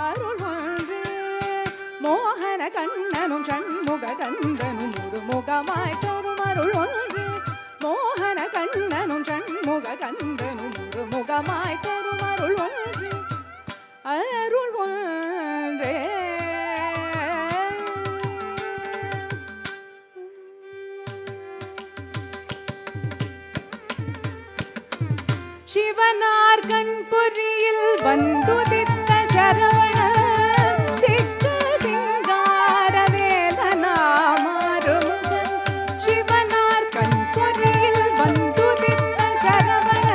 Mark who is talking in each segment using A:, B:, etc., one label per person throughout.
A: அருள் ஒன்று மோகன கண்ணனும் சண்முக கந்தனும் முகமாய் தரும் அருள் ஒன்று மோகன கண்ணனும் சண்முக கந்தனும் முகமாய் தரும் அருள் ஒன்று அருள் ஒன்றே சிவனார் கண்பொறியில் வந்துதித்த சரவண சிக்க சிங்கார வேலனா மாறுமுகன் சிவனார் கண்பொறியில் வந்துதித்த சரவண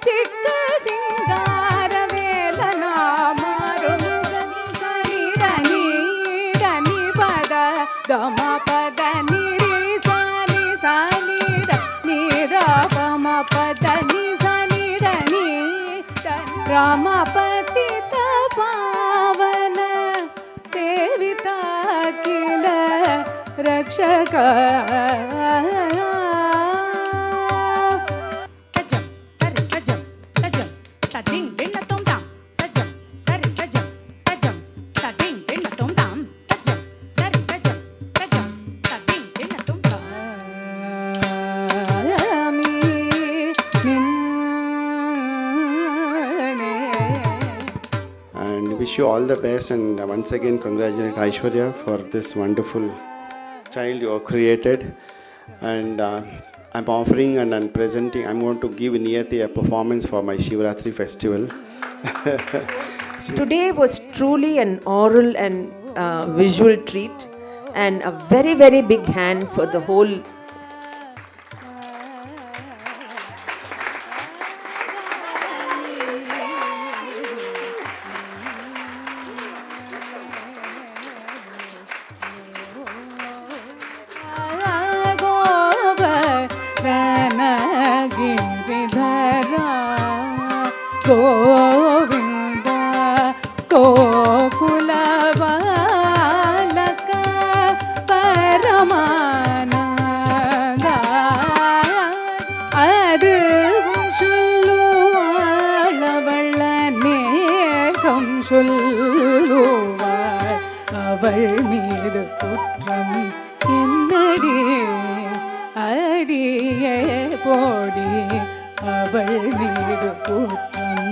A: சிக்க சிங்கார வேலனா மாறுமுகன் சனிதனி தனி பத கம பத நிரி சானி சானித நிரபம பத रामपतित पावन सेविता किल रक्षक
B: Wish you all the best, and once again congratulate Aishwarya for this wonderful child you have created. And I'm offering and I'm presenting, I'm going to give Niyati a performance for my Shivratri festival.
C: Today was truly an oral and visual treat, and a very, very big hand for the whole
A: Govind Gokul बालक परमानंद அதுவும் சொல்லுவாள் நேகம் சொல்லுவாள் அவள் மீது குற்றம் என்னடி அடியே போடி அவள் மீது குற்றம்